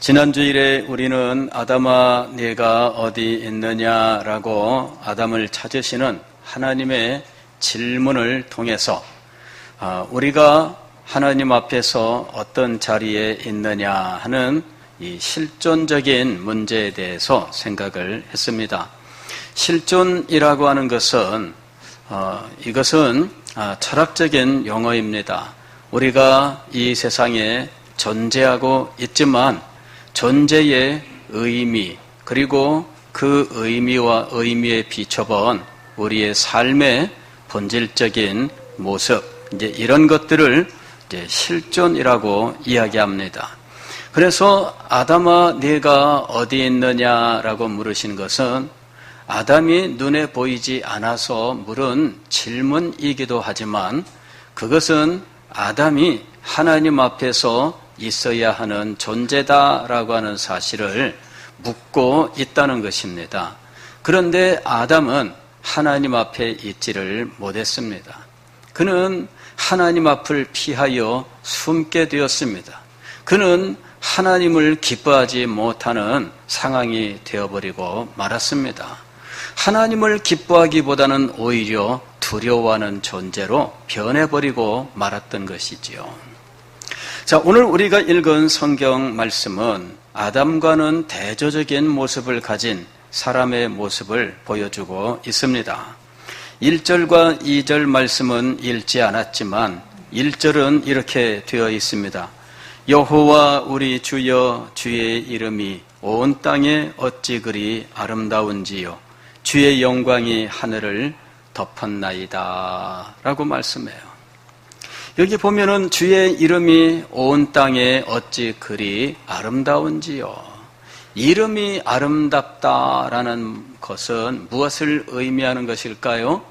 지난주일에 우리는 아담아 네가 어디 있느냐라고 아담을 찾으시는 하나님의 질문을 통해서 우리가 하나님 앞에서 어떤 자리에 있느냐 하는 이 실존적인 문제에 대해서 생각을 했습니다. 실존이라고 하는 것은 이것은 철학적인 용어입니다. 우리가 이 세상에 존재하고 있지만 존재의 의미 그리고 그 의미와 의미에 비춰본 우리의 삶의 본질적인 모습 이제 이런 것들을 이제 실존이라고 이야기합니다. 그래서 아담아 네가 어디 있느냐라고 물으신 것은 아담이 눈에 보이지 않아서 물은 질문이기도 하지만 그것은 아담이 하나님 앞에서 있어야 하는 존재다라고 하는 사실을 묻고 있다는 것입니다. 그런데 아담은 하나님 앞에 있지를 못했습니다. 그는 하나님 앞을 피하여 숨게 되었습니다. 그는 하나님을 기뻐하지 못하는 상황이 되어버리고 말았습니다. 하나님을 기뻐하기보다는 오히려 두려워하는 존재로 변해버리고 말았던 것이지요. 자, 오늘 우리가 읽은 성경 말씀은 아담과는 대조적인 모습을 가진 사람의 모습을 보여주고 있습니다. 1절과 2절 말씀은 읽지 않았지만 1절은 이렇게 되어 있습니다. 여호와 우리 주여 주의 이름이 온 땅에 어찌 그리 아름다운지요 주의 영광이 하늘을 덮었나이다 라고 말씀해요. 여기 보면은 주의 이름이 온 땅에 어찌 그리 아름다운지요. 이름이 아름답다라는 것은 무엇을 의미하는 것일까요?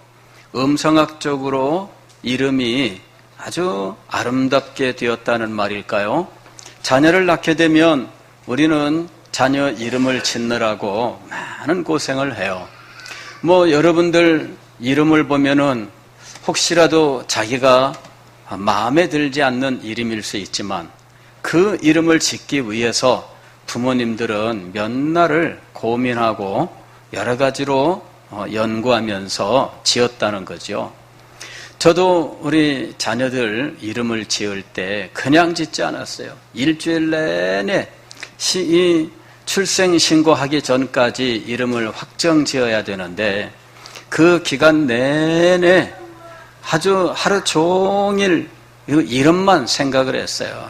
음성학적으로 이름이 아주 아름답게 되었다는 말일까요? 자녀를 낳게 되면 우리는 자녀 이름을 짓느라고 많은 고생을 해요. 여러분들 이름을 보면은 혹시라도 자기가 마음에 들지 않는 이름일 수 있지만 그 이름을 짓기 위해서 부모님들은 몇 날을 고민하고 여러 가지로 연구하면서 지었다는 거죠. 저도 우리 자녀들 이름을 지을 때 그냥 짓지 않았어요. 일주일 내내 이 출생신고하기 전까지 이름을 확정 지어야 되는데 그 기간 내내 아주 하루 종일 이름만 생각을 했어요.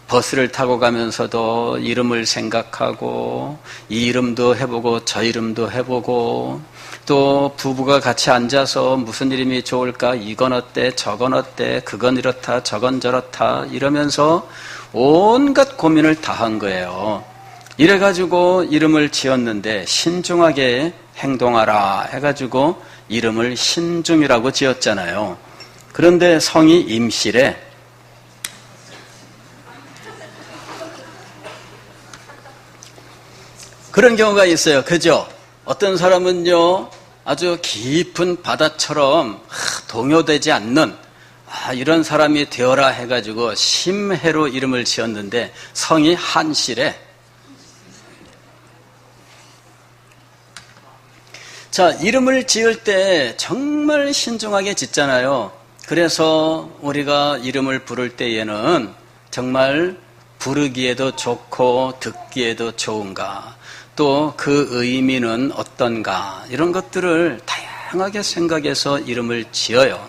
버스를 타고 가면서도 이름을 생각하고 이 이름도 해보고 저 이름도 해보고 또 부부가 같이 앉아서 무슨 이름이 좋을까 이건 어때 저건 어때 그건 이렇다 저건 저렇다 이러면서 온갖 고민을 다 한 거예요. 이래가지고 이름을 지었는데 신중하게 행동하라 해가지고 이름을 신중이라고 지었잖아요. 그런데 성이 임실에 그런 경우가 있어요. 그죠? 어떤 사람은요 아주 깊은 바다처럼 동요되지 않는 이런 사람이 되어라 해가지고 심해로 이름을 지었는데 성이 한실에 자, 이름을 지을 때 정말 신중하게 짓잖아요. 그래서 우리가 이름을 부를 때에는 정말 부르기에도 좋고 듣기에도 좋은가, 또 그 의미는 어떤가 이런 것들을 다양하게 생각해서 이름을 지어요.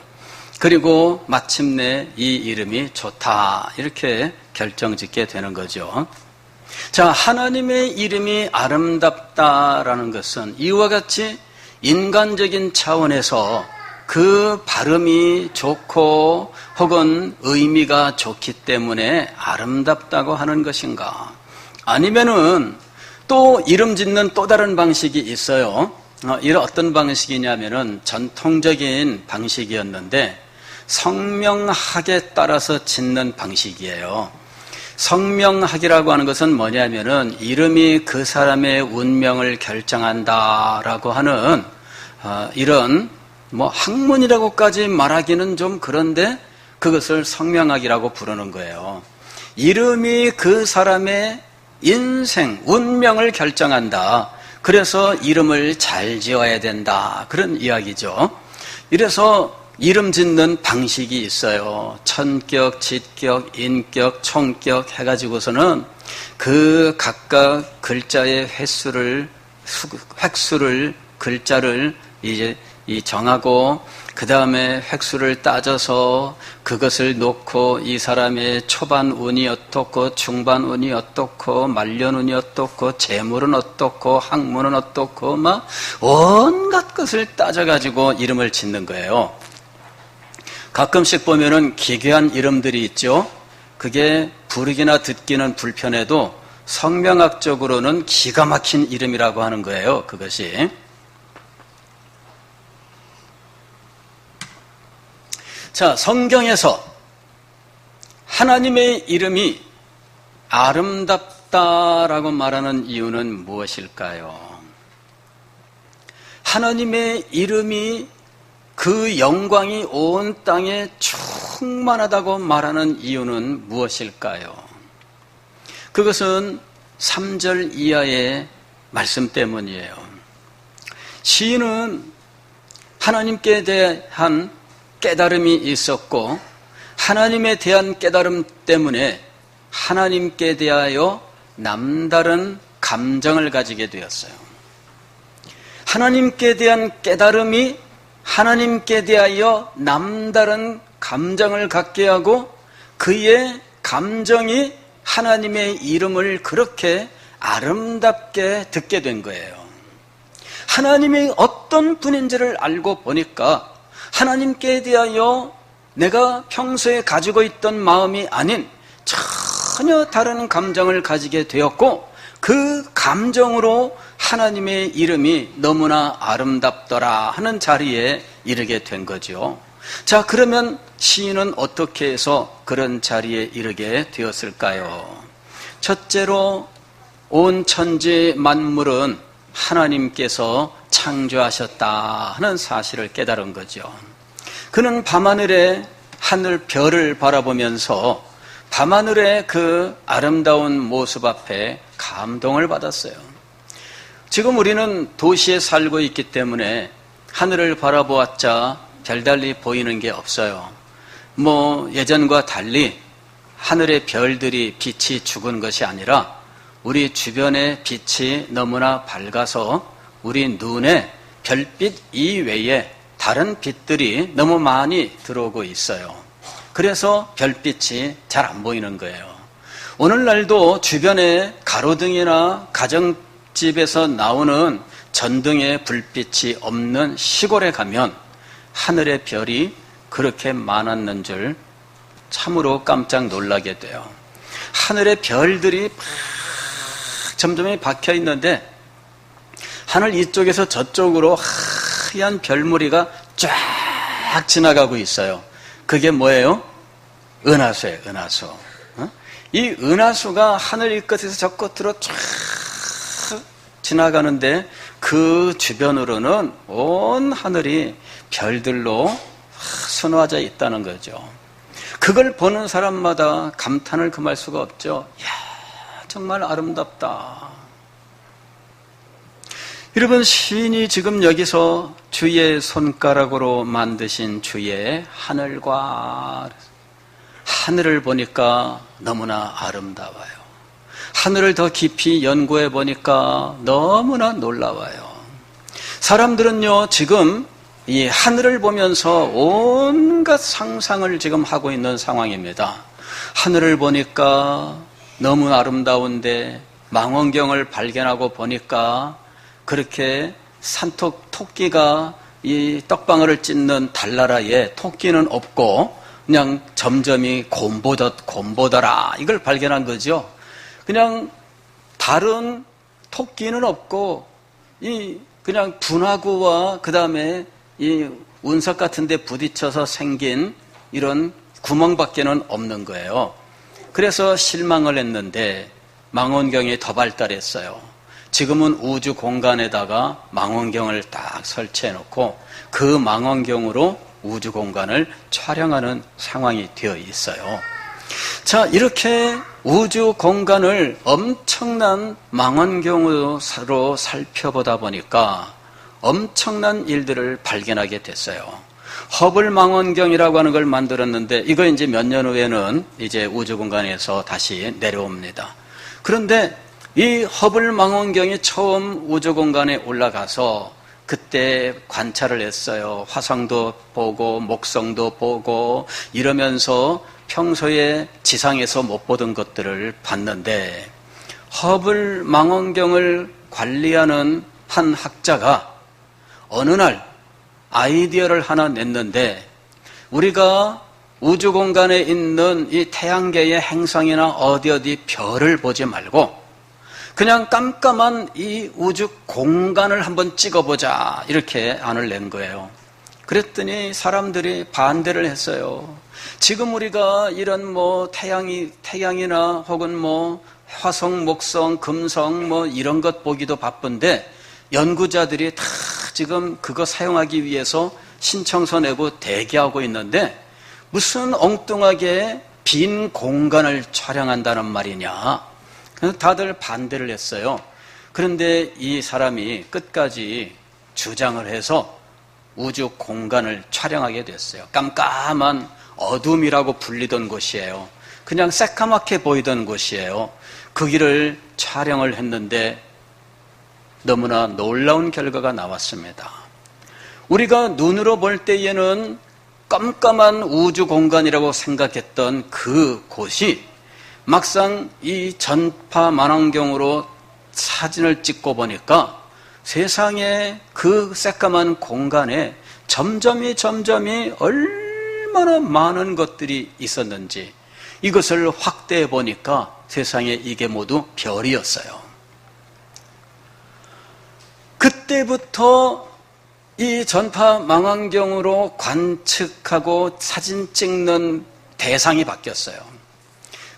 그리고 마침내 이 이름이 좋다 이렇게 결정짓게 되는 거죠. 자, 하나님의 이름이 아름답다라는 것은 이와 같이 인간적인 차원에서 그 발음이 좋고 혹은 의미가 좋기 때문에 아름답다고 하는 것인가? 아니면은 또 이름 짓는 또 다른 방식이 있어요. 이런 어떤 방식이냐면은 전통적인 방식이었는데 성명학에 따라서 짓는 방식이에요. 성명학이라고 하는 것은 뭐냐면은 이름이 그 사람의 운명을 결정한다라고 하는 이런 학문이라고까지 말하기는 좀 그런데 그것을 성명학이라고 부르는 거예요. 이름이 그 사람의 인생, 운명을 결정한다. 그래서 이름을 잘 지어야 된다. 그런 이야기죠. 이래서 이름 짓는 방식이 있어요. 천격, 지격, 인격, 총격 해가지고서는 그 각각 글자의 획수를 글자를 이제 정하고 그 다음에 획수를 따져서 그것을 놓고 이 사람의 초반 운이 어떻고 중반 운이 어떻고 말년 운이 어떻고 재물은 어떻고 학문은 어떻고 막 온갖 것을 따져가지고 이름을 짓는 거예요. 가끔씩 보면은 기괴한 이름들이 있죠. 그게 부르기나 듣기는 불편해도 성명학적으로는 기가 막힌 이름이라고 하는 거예요. 그것이. 자, 성경에서 하나님의 이름이 아름답다라고 말하는 이유는 무엇일까요? 하나님의 이름이 그 영광이 온 땅에 충만하다고 말하는 이유는 무엇일까요? 그것은 3절 이하의 말씀 때문이에요. 시인은 하나님께 대한 깨달음이 있었고 하나님에 대한 깨달음 때문에 하나님께 대하여 남다른 감정을 가지게 되었어요. 하나님께 대한 깨달음이 하나님께 대하여 남다른 감정을 갖게 하고 그의 감정이 하나님의 이름을 그렇게 아름답게 듣게 된 거예요. 하나님이 어떤 분인지를 알고 보니까 하나님께 대하여 내가 평소에 가지고 있던 마음이 아닌 전혀 다른 감정을 가지게 되었고 그 감정으로 하나님의 이름이 너무나 아름답더라 하는 자리에 이르게 된 거죠. 자, 그러면 시인은 어떻게 해서 그런 자리에 이르게 되었을까요? 첫째로 온 천지 만물은 하나님께서 창조하셨다 하는 사실을 깨달은 거죠. 그는 밤하늘의 하늘 별을 바라보면서 밤하늘의 그 아름다운 모습 앞에 감동을 받았어요. 지금 우리는 도시에 살고 있기 때문에 하늘을 바라보았자 별달리 보이는 게 없어요. 예전과 달리 하늘의 별들이 빛이 죽은 것이 아니라 우리 주변의 빛이 너무나 밝아서 우리 눈에 별빛 이외에 다른 빛들이 너무 많이 들어오고 있어요. 그래서 별빛이 잘 안 보이는 거예요. 오늘날도 주변에 가로등이나 가정집에서 나오는 전등의 불빛이 없는 시골에 가면 하늘의 별이 그렇게 많았는 줄 참으로 깜짝 놀라게 돼요. 하늘의 별들이 점점이 박혀 있는데 하늘 이쪽에서 저쪽으로 하얀 별무리가 쫙 지나가고 있어요. 그게 뭐예요? 은하수예요, 은하수. 이 은하수가 하늘 이 끝에서 저 끝으로 쫙 지나가는데 그 주변으로는 온 하늘이 별들로 수놓아져 있다는 거죠. 그걸 보는 사람마다 감탄을 금할 수가 없죠. 이야, 정말 아름답다. 여러분, 시인이 지금 여기서 주의 손가락으로 만드신 주의 하늘을 보니까 너무나 아름다워요. 하늘을 더 깊이 연구해 보니까 너무나 놀라워요. 사람들은요, 지금 이 하늘을 보면서 온갖 상상을 지금 하고 있는 상황입니다. 하늘을 보니까 너무 아름다운데 망원경을 발견하고 보니까 그렇게 토끼가 이 떡방울을 찢는 달나라에 토끼는 없고 그냥 점점이 곰보더라 이걸 발견한 거죠. 그냥 다른 토끼는 없고 그냥 분화구와 그 다음에 이 운석 같은 데 부딪혀서 생긴 이런 구멍밖에는 없는 거예요. 그래서 실망을 했는데 망원경이 더 발달했어요. 지금은 우주 공간에다가 망원경을 딱 설치해 놓고 그 망원경으로 우주 공간을 촬영하는 상황이 되어 있어요. 자, 이렇게 우주 공간을 엄청난 망원경으로 살펴보다 보니까 엄청난 일들을 발견하게 됐어요. 허블 망원경이라고 하는 걸 만들었는데 이거 이제 몇 년 후에는 이제 우주 공간에서 다시 내려옵니다. 그런데 이 허블 망원경이 처음 우주 공간에 올라가서 그때 관찰을 했어요. 화성도 보고 목성도 보고 이러면서 평소에 지상에서 못 보던 것들을 봤는데 허블 망원경을 관리하는 한 학자가 어느 날 아이디어를 하나 냈는데 우리가 우주 공간에 있는 이 태양계의 행성이나 어디 별을 보지 말고 그냥 깜깜한 이 우주 공간을 한번 찍어보자 이렇게 안을 낸 거예요. 그랬더니 사람들이 반대를 했어요. 지금 우리가 이런 태양이나 혹은 화성, 목성, 금성 이런 것 보기도 바쁜데 연구자들이 다 지금 그거 사용하기 위해서 신청서 내고 대기하고 있는데 무슨 엉뚱하게 빈 공간을 촬영한다는 말이냐. 그래서 다들 반대를 했어요. 그런데 이 사람이 끝까지 주장을 해서 우주 공간을 촬영하게 됐어요. 깜깜한 어둠이라고 불리던 곳이에요. 그냥 새까맣게 보이던 곳이에요. 그 길을 촬영을 했는데 너무나 놀라운 결과가 나왔습니다. 우리가 눈으로 볼 때에는 깜깜한 우주 공간이라고 생각했던 그 곳이 막상 이 전파 망원경으로 사진을 찍고 보니까 세상에 그 새까만 공간에 점점이 얼마나 많은 것들이 있었는지 이것을 확대해 보니까 세상에 이게 모두 별이었어요. 그때부터 이 전파 망원경으로 관측하고 사진 찍는 대상이 바뀌었어요.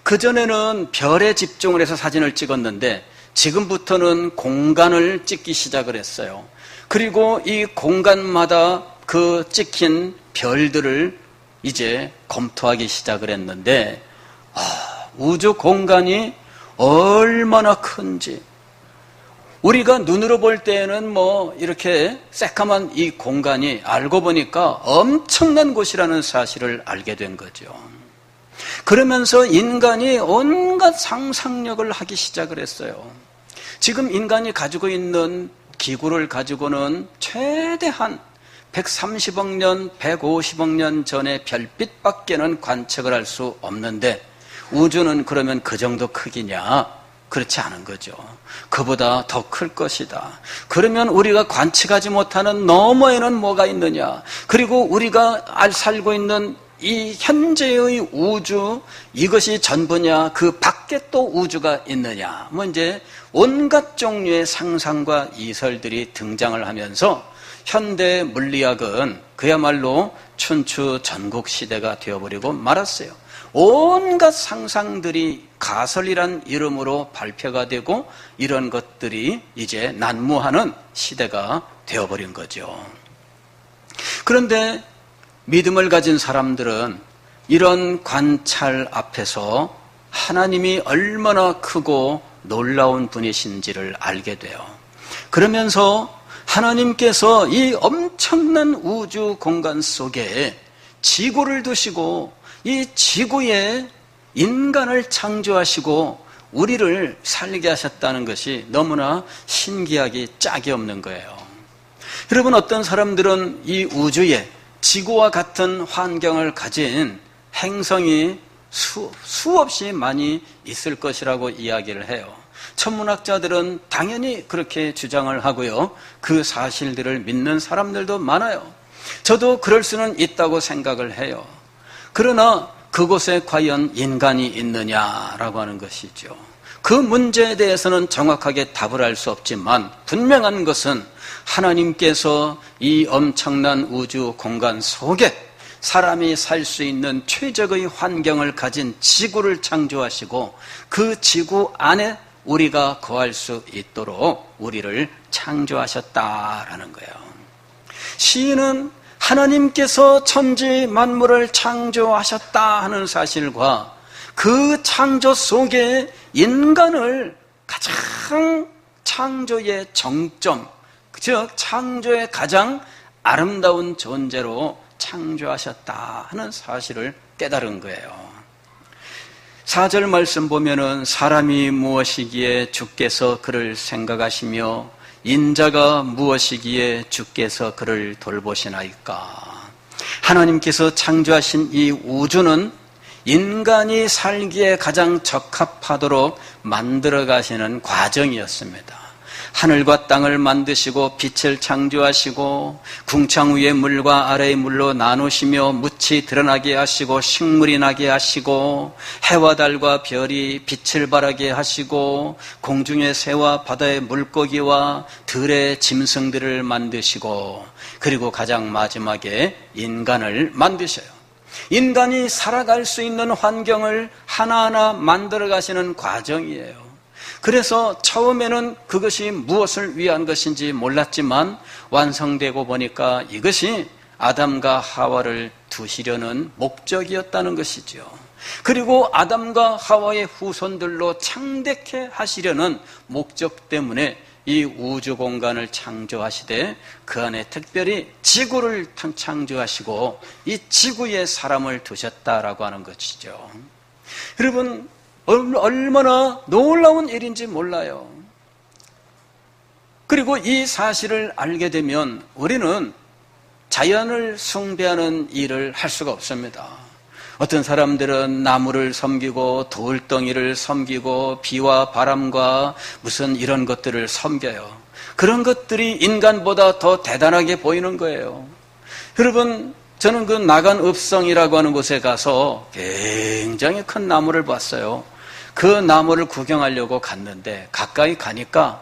그전에는 별에 집중을 해서 사진을 찍었는데 지금부터는 공간을 찍기 시작을 했어요. 그리고 이 공간마다 그 찍힌 별들을 이제 검토하기 시작을 했는데 우주 공간이 얼마나 큰지 우리가 눈으로 볼 때에는 이렇게 새까만 이 공간이 알고 보니까 엄청난 곳이라는 사실을 알게 된 거죠. 그러면서 인간이 온갖 상상력을 하기 시작을 했어요. 지금 인간이 가지고 있는 기구를 가지고는 최대한 130억 년, 150억 년 전의 별빛밖에는 관측을 할 수 없는데 우주는 그러면 그 정도 크기냐? 그렇지 않은 거죠. 그보다 더 클 것이다. 그러면 우리가 관측하지 못하는 너머에는 뭐가 있느냐? 그리고 우리가 살고 있는 이 현재의 우주 이것이 전부냐? 그 밖에 또 우주가 있느냐? 이제 온갖 종류의 상상과 이설들이 등장을 하면서 현대 물리학은 그야말로 춘추 전국 시대가 되어버리고 말았어요. 온갖 상상들이 가설이란 이름으로 발표가 되고 이런 것들이 이제 난무하는 시대가 되어버린 거죠. 그런데 믿음을 가진 사람들은 이런 관찰 앞에서 하나님이 얼마나 크고 놀라운 분이신지를 알게 돼요. 그러면서 하나님께서 이 엄청난 우주 공간 속에 지구를 두시고 이 지구에 인간을 창조하시고 우리를 살게 하셨다는 것이 너무나 신기하기 짝이 없는 거예요. 여러분, 어떤 사람들은 이 우주에 지구와 같은 환경을 가진 행성이 수없이 많이 있을 것이라고 이야기를 해요. 천문학자들은 당연히 그렇게 주장을 하고요. 그 사실들을 믿는 사람들도 많아요. 저도 그럴 수는 있다고 생각을 해요. 그러나 그곳에 과연 인간이 있느냐라고 하는 것이죠. 그 문제에 대해서는 정확하게 답을 할 수 없지만 분명한 것은 하나님께서 이 엄청난 우주 공간 속에 사람이 살 수 있는 최적의 환경을 가진 지구를 창조하시고 그 지구 안에 우리가 거할 수 있도록 우리를 창조하셨다라는 거예요. 시인은 하나님께서 천지 만물을 창조하셨다 하는 사실과 그 창조 속에 인간을 가장 창조의 정점, 즉 창조의 가장 아름다운 존재로 창조하셨다 하는 사실을 깨달은 거예요. 4절 말씀 보면은 사람이 무엇이기에 주께서 그를 생각하시며 인자가 무엇이기에 주께서 그를 돌보시나이까. 하나님께서 창조하신 이 우주는 인간이 살기에 가장 적합하도록 만들어 가시는 과정이었습니다. 하늘과 땅을 만드시고 빛을 창조하시고 궁창 위의 물과 아래의 물로 나누시며 묻이 드러나게 하시고 식물이 나게 하시고 해와 달과 별이 빛을 발하게 하시고 공중의 새와 바다의 물고기와 들의 짐승들을 만드시고 그리고 가장 마지막에 인간을 만드셔요. 인간이 살아갈 수 있는 환경을 하나하나 만들어 가시는 과정이에요. 그래서 처음에는 그것이 무엇을 위한 것인지 몰랐지만 완성되고 보니까 이것이 아담과 하와를 두시려는 목적이었다는 것이죠. 그리고 아담과 하와의 후손들로 창대케 하시려는 목적 때문에 이 우주 공간을 창조하시되 그 안에 특별히 지구를 창조하시고 이 지구에 사람을 두셨다라고 하는 것이죠. 여러분, 얼마나 놀라운 일인지 몰라요. 그리고 이 사실을 알게 되면 우리는 자연을 숭배하는 일을 할 수가 없습니다. 어떤 사람들은 나무를 섬기고 돌덩이를 섬기고 비와 바람과 무슨 이런 것들을 섬겨요. 그런 것들이 인간보다 더 대단하게 보이는 거예요. 여러분, 저는 그 나간읍성이라고 하는 곳에 가서 굉장히 큰 나무를 봤어요. 그 나무를 구경하려고 갔는데 가까이 가니까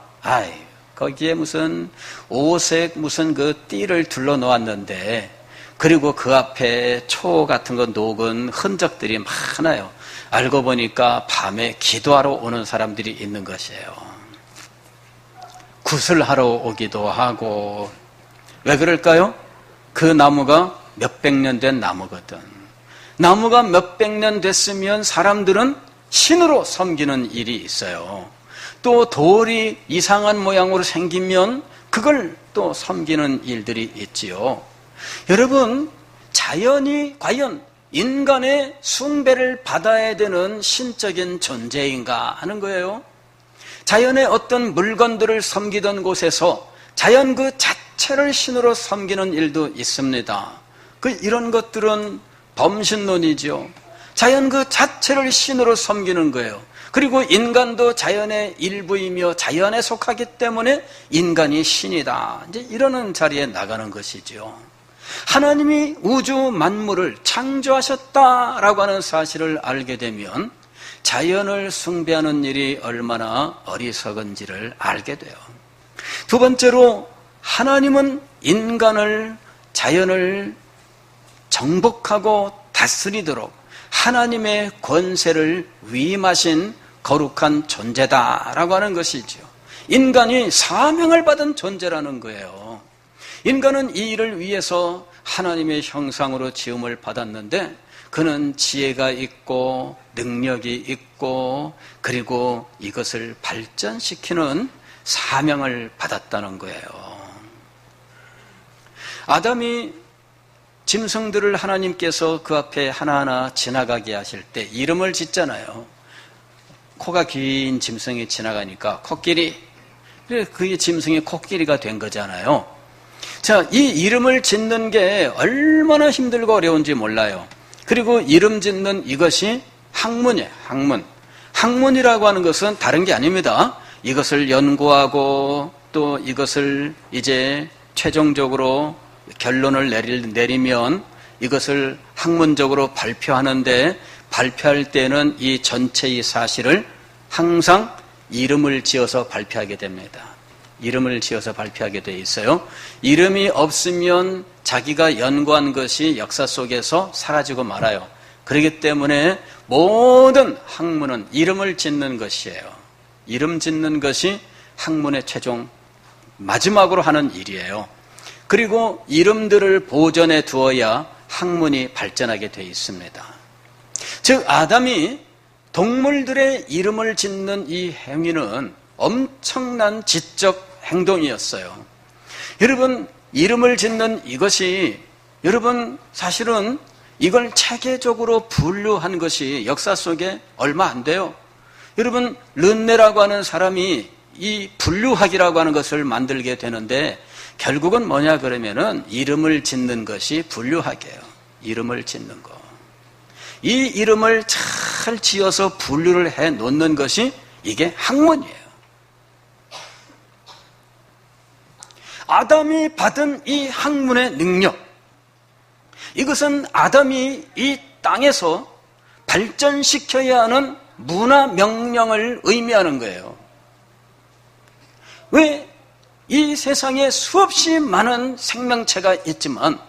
거기에 무슨 오색 무슨 그 띠를 둘러 놓았는데 그리고 그 앞에 초 같은 거 녹은 흔적들이 많아요. 알고 보니까 밤에 기도하러 오는 사람들이 있는 것이에요. 구슬하러 오기도 하고. 왜 그럴까요? 그 나무가 몇백 년 된 나무거든. 나무가 몇백 년 됐으면 사람들은 신으로 섬기는 일이 있어요. 또 돌이 이상한 모양으로 생기면 그걸 또 섬기는 일들이 있지요. 여러분, 자연이 과연 인간의 숭배를 받아야 되는 신적인 존재인가 하는 거예요. 자연의 어떤 물건들을 섬기던 곳에서 자연 그 자체를 신으로 섬기는 일도 있습니다. 이런 것들은 범신론이죠. 자연 그 자체를 신으로 섬기는 거예요. 그리고 인간도 자연의 일부이며 자연에 속하기 때문에 인간이 신이다. 이제 이러는 자리에 나가는 것이죠. 하나님이 우주 만물을 창조하셨다라고 하는 사실을 알게 되면 자연을 숭배하는 일이 얼마나 어리석은지를 알게 돼요. 두 번째로 하나님은 인간을, 자연을 정복하고 다스리도록 하나님의 권세를 위임하신 거룩한 존재다라고 하는 것이죠. 인간이 사명을 받은 존재라는 거예요. 인간은 이 일을 위해서 하나님의 형상으로 지음을 받았는데 그는 지혜가 있고 능력이 있고 그리고 이것을 발전시키는 사명을 받았다는 거예요. 아담이 짐승들을 하나님께서 그 앞에 하나하나 지나가게 하실 때 이름을 짓잖아요. 코가 긴 짐승이 지나가니까 코끼리, 그게 짐승이 코끼리가 된 거잖아요. 자, 이 이름을 짓는 게 얼마나 힘들고 어려운지 몰라요. 그리고 이름 짓는 이것이 학문이에요. 학문이라고 하는 것은 다른 게 아닙니다. 이것을 연구하고 또 이것을 이제 최종적으로 결론을 내리면 이것을 학문적으로 발표하는데 발표할 때는 이 전체의 사실을 항상 이름을 지어서 발표하게 됩니다. 이름을 지어서 발표하게 돼 있어요. 이름이 없으면 자기가 연구한 것이 역사 속에서 사라지고 말아요. 그렇기 때문에 모든 학문은 이름을 짓는 것이에요. 이름 짓는 것이 학문의 최종 마지막으로 하는 일이에요. 그리고 이름들을 보존해 두어야 학문이 발전하게 돼 있습니다. 즉 아담이 동물들의 이름을 짓는 이 행위는 엄청난 지적 행동이었어요. 여러분, 이름을 짓는 이것이 여러분 사실은 이걸 체계적으로 분류한 것이 역사 속에 얼마 안 돼요. 여러분, 르네라고 하는 사람이 이 분류학이라고 하는 것을 만들게 되는데 결국은 뭐냐 그러면은 이름을 짓는 것이 분류학이에요. 이름을 짓는 거. 이 이름을 잘 지어서 분류를 해 놓는 것이 이게 학문이에요. 아담이 받은 이 학문의 능력, 이것은 아담이 이 땅에서 발전시켜야 하는 문화 명령을 의미하는 거예요. 왜 이 세상에 수없이 많은 생명체가 있지만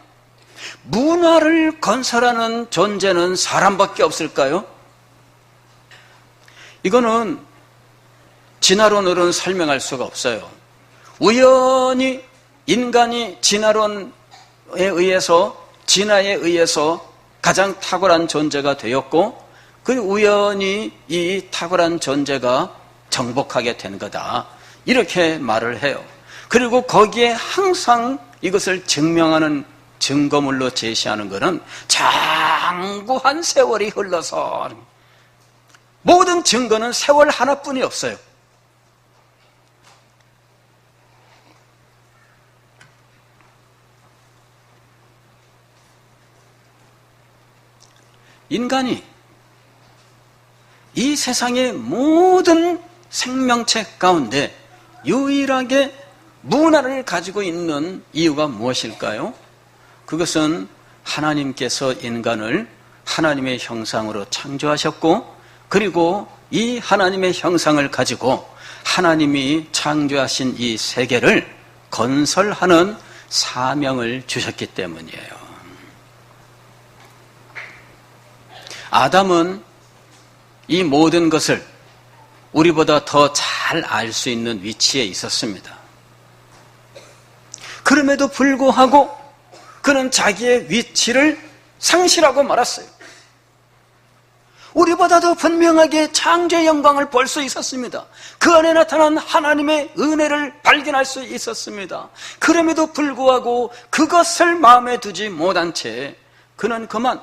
문화를 건설하는 존재는 사람밖에 없을까요? 이거는 진화론으로는 설명할 수가 없어요. 우연히 인간이 진화에 의해서 가장 탁월한 존재가 되었고 그 우연히 이 탁월한 존재가 정복하게 된 거다. 이렇게 말을 해요. 그리고 거기에 항상 이것을 증명하는 증거물로 제시하는 것은 장구한 세월이 흘러서 모든 증거는 세월 하나뿐이 없어요. 인간이 이 세상의 모든 생명체 가운데 유일하게 문화를 가지고 있는 이유가 무엇일까요? 그것은 하나님께서 인간을 하나님의 형상으로 창조하셨고 그리고 이 하나님의 형상을 가지고 하나님이 창조하신 이 세계를 건설하는 사명을 주셨기 때문이에요. 아담은 이 모든 것을 우리보다 더 잘 알 수 있는 위치에 있었습니다. 그럼에도 불구하고 그는 자기의 위치를 상실하고 말았어요. 우리보다 더 분명하게 창조의 영광을 볼 수 있었습니다. 그 안에 나타난 하나님의 은혜를 발견할 수 있었습니다. 그럼에도 불구하고 그것을 마음에 두지 못한 채 그는 그만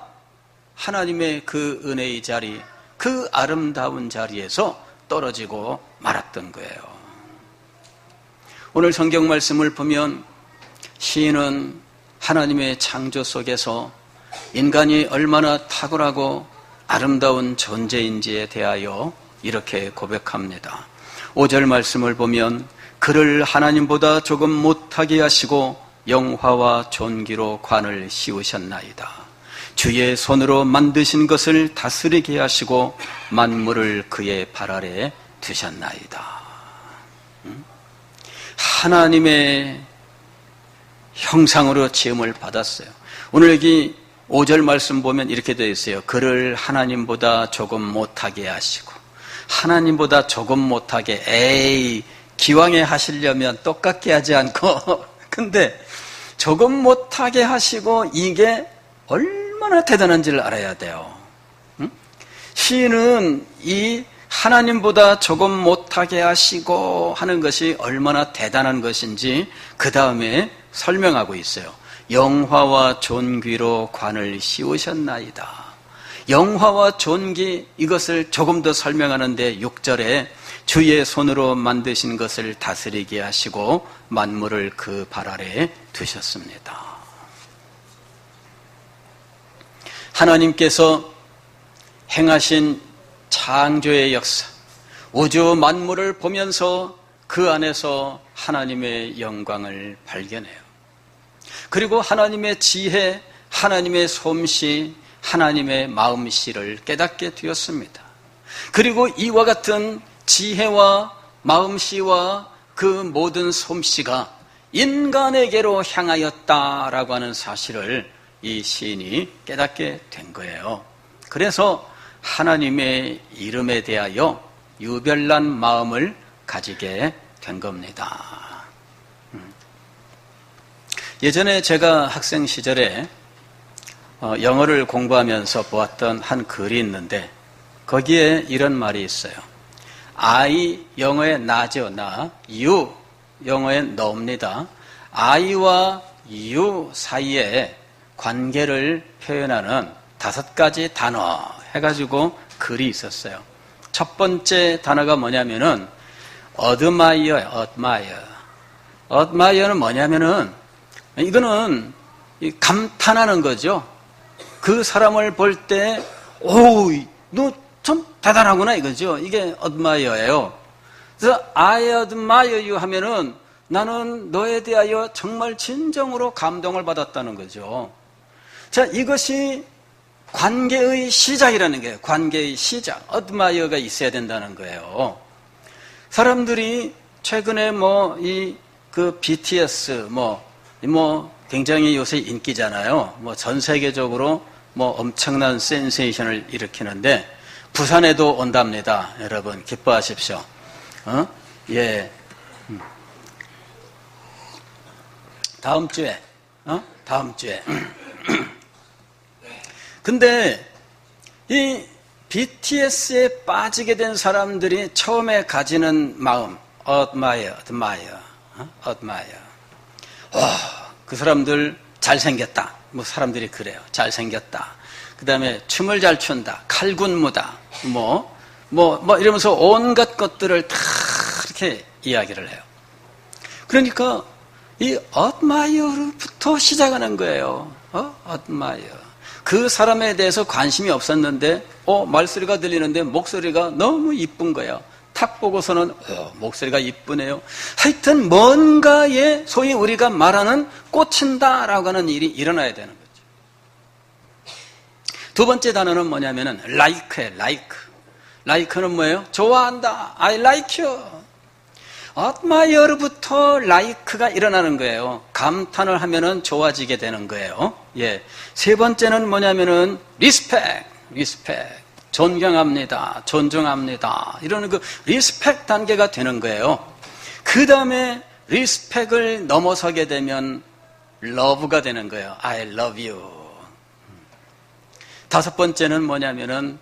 하나님의 그 은혜의 자리, 그 아름다운 자리에서 떨어지고 말았던 거예요. 오늘 성경 말씀을 보면 시인은 하나님의 창조 속에서 인간이 얼마나 탁월하고 아름다운 존재인지에 대하여 이렇게 고백합니다. 5절 말씀을 보면 그를 하나님보다 조금 못하게 하시고 영화와 존귀로 관을 씌우셨나이다. 주의 손으로 만드신 것을 다스리게 하시고 만물을 그의 발 아래 두셨나이다. 하나님의 형상으로 지음을 받았어요. 오늘 여기 5절 말씀 보면 이렇게 되어 있어요. 그를 하나님보다 조금 못하게 하시고. 하나님보다 조금 못하게, 에이, 기왕에 하시려면 똑같게 하지 않고. 근데 조금 못하게 하시고 이게 얼마나 대단한지를 알아야 돼요. 시인은 이 하나님보다 조금 못하게 하시고 하는 것이 얼마나 대단한 것인지 그 다음에 설명하고 있어요. 영화와 존귀로 관을 씌우셨나이다. 영화와 존귀, 이것을 조금 더 설명하는데 6절에 주의 손으로 만드신 것을 다스리게 하시고 만물을 그 발 아래 두셨습니다. 하나님께서 행하신 창조의 역사, 우주 만물을 보면서 그 안에서 하나님의 영광을 발견해요. 그리고 하나님의 지혜, 하나님의 솜씨, 하나님의 마음씨를 깨닫게 되었습니다. 그리고 이와 같은 지혜와 마음씨와 그 모든 솜씨가 인간에게로 향하였다라고 하는 사실을 이 시인이 깨닫게 된 거예요. 그래서 하나님의 이름에 대하여 유별난 마음을 가지게 된 겁니다. 예전에 제가 학생 시절에 영어를 공부하면서 보았던 한 글이 있는데 거기에 이런 말이 있어요. I, 영어의 나죠, 나. You, 영어의 너입니다. I와 you 사이에 관계를 표현하는 5가지 단어 해가지고 글이 있었어요. 첫 번째 단어가 뭐냐면은 admire예요. admire. admire는 뭐냐면은 이거는 감탄하는 거죠. 그 사람을 볼 때 오, 너 참 대단하구나 이거죠. 이게 admire예요. 그래서 I admire you 하면은 나는 너에 대하여 정말 진정으로 감동을 받았다는 거죠. 자, 이것이 관계의 시작이라는 거예요. 관계의 시작. admire가 있어야 된다는 거예요. 사람들이 최근에 BTS 굉장히 요새 인기잖아요. 전 세계적으로 엄청난 센세이션을 일으키는데 부산에도 온답니다. 여러분 기뻐하십시오. 예. 다음 주에. 근데 이 BTS에 빠지게 된 사람들이 처음에 가지는 마음, admire. 그 사람들 잘생겼다. 사람들이 그래요. 잘생겼다. 그 다음에 춤을 잘 춘다. 칼군무다. 이러면서 온갖 것들을 다 이렇게 이야기를 해요. 그러니까 이 admire부터 시작하는 거예요. admire. 그 사람에 대해서 관심이 없었는데, 말소리가 들리는데 목소리가 너무 이쁜 거예요. 탁 보고서는, 목소리가 이쁘네요. 하여튼 뭔가에 소위 우리가 말하는 꽂힌다라고 하는 일이 일어나야 되는 거죠. 두 번째 단어는 뭐냐면은 like예요. like는 뭐예요? 좋아한다. I like you. admire부터 like가 일어나는 거예요. 감탄을 하면은 좋아지게 되는 거예요. 예. 세 번째는 뭐냐면은 respect. 존경합니다. 존중합니다. 이러는 그 respect 단계가 되는 거예요. 그 다음에 respect을 넘어서게 되면 love가 되는 거예요. I love you. 다섯 번째는 뭐냐면은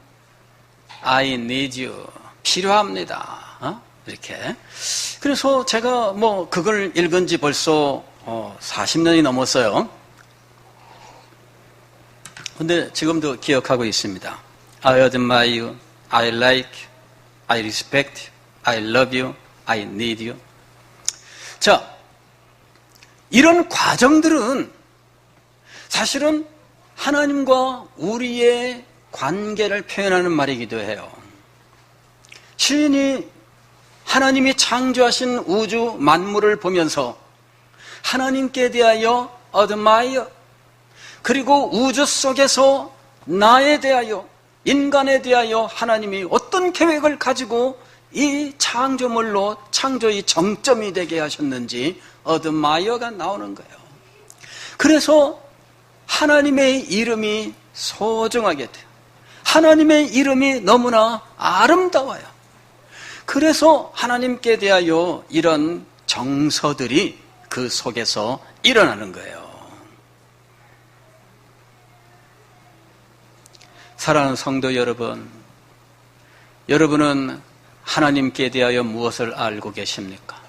I need you. 필요합니다. 이렇게. 그래서 제가 그걸 읽은 지 벌써 40년이 넘었어요. 근데 지금도 기억하고 있습니다. I admire you, I like you, I respect you, I love you, I need you. 자, 이런 과정들은 사실은 하나님과 우리의 관계를 표현하는 말이기도 해요. 시인이 하나님이 창조하신 우주 만물을 보면서 하나님께 대하여 admire, 그리고 우주 속에서 나에 대하여, 인간에 대하여 하나님이 어떤 계획을 가지고 이 창조물로 창조의 정점이 되게 하셨는지 admire가 나오는 거예요. 그래서 하나님의 이름이 소중하게 돼요. 하나님의 이름이 너무나 아름다워요. 그래서 하나님께 대하여 이런 정서들이 그 속에서 일어나는 거예요. 사랑하는 성도 여러분, 여러분은 하나님께 대하여 무엇을 알고 계십니까?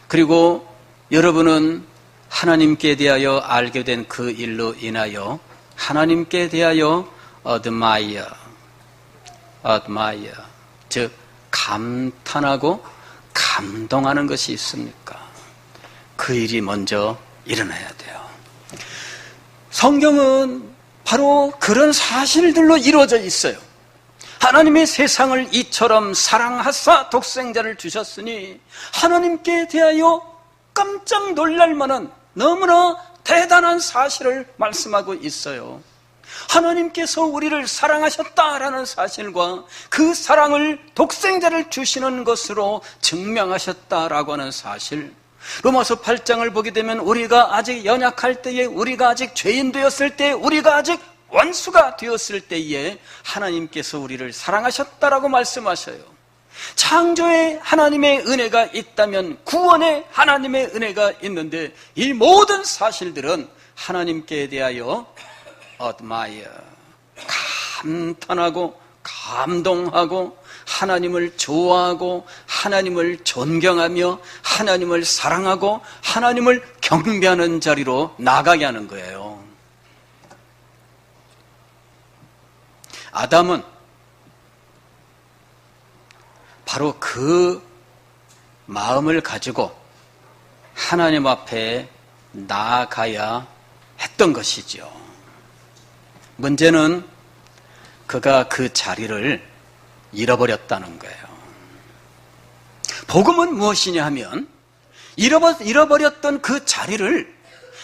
그리고 여러분은 하나님께 대하여 알게 된 그 일로 인하여 하나님께 대하여 admire, 즉 감탄하고 감동하는 것이 있습니까? 그 일이 먼저 일어나야 돼요. 성경은 바로 그런 사실들로 이루어져 있어요. 하나님의 세상을 이처럼 사랑하사 독생자를 주셨으니 하나님께 대하여 깜짝 놀랄 만한 너무나 대단한 사실을 말씀하고 있어요. 하나님께서 우리를 사랑하셨다라는 사실과 그 사랑을 독생자를 주시는 것으로 증명하셨다라고 하는 사실, 로마서 8장을 보게 되면 우리가 아직 연약할 때에, 우리가 아직 죄인 되었을 때, 우리가 아직 원수가 되었을 때에 하나님께서 우리를 사랑하셨다라고 말씀하셔요. 창조에 하나님의 은혜가 있다면 구원에 하나님의 은혜가 있는데, 이 모든 사실들은 하나님께 대하여 admire, 감탄하고 감동하고 하나님을 좋아하고 하나님을 존경하며 하나님을 사랑하고 하나님을 경배하는 자리로 나가게 하는 거예요. 아담은 바로 그 마음을 가지고 하나님 앞에 나아가야 했던 것이죠. 문제는 그가 그 자리를 잃어버렸다는 거예요. 복음은 무엇이냐 하면 잃어버렸던 그 자리를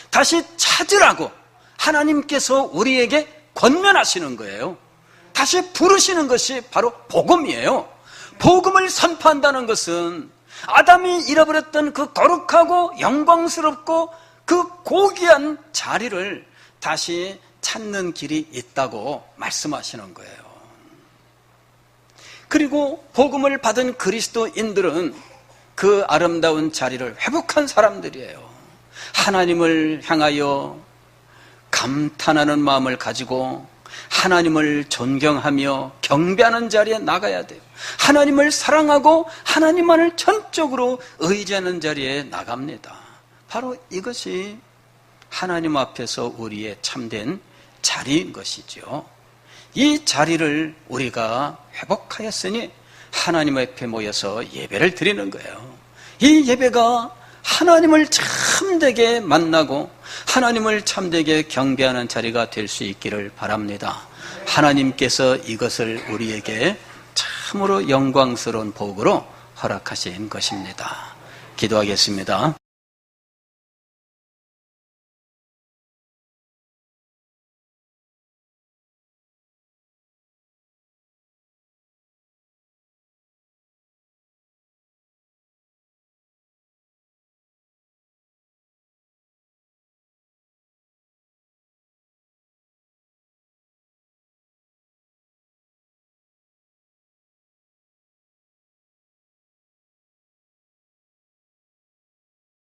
다시 찾으라고 하나님께서 우리에게 권면하시는 거예요. 다시 부르시는 것이 바로 복음이에요. 복음을 선포한다는 것은 아담이 잃어버렸던 그 거룩하고 영광스럽고 그 고귀한 자리를 다시 찾는 길이 있다고 말씀하시는 거예요. 그리고 복음을 받은 그리스도인들은 그 아름다운 자리를 회복한 사람들이에요. 하나님을 향하여 감탄하는 마음을 가지고 하나님을 존경하며 경배하는 자리에 나가야 돼요. 하나님을 사랑하고 하나님만을 전적으로 의지하는 자리에 나갑니다. 바로 이것이 하나님 앞에서 우리의 참된 자리인 것이죠. 이 자리를 우리가 회복하였으니 하나님 앞에 모여서 예배를 드리는 거예요. 이 예배가 하나님을 참되게 만나고 하나님을 참되게 경배하는 자리가 될 수 있기를 바랍니다. 하나님께서 이것을 우리에게 참으로 영광스러운 복으로 허락하신 것입니다. 기도하겠습니다.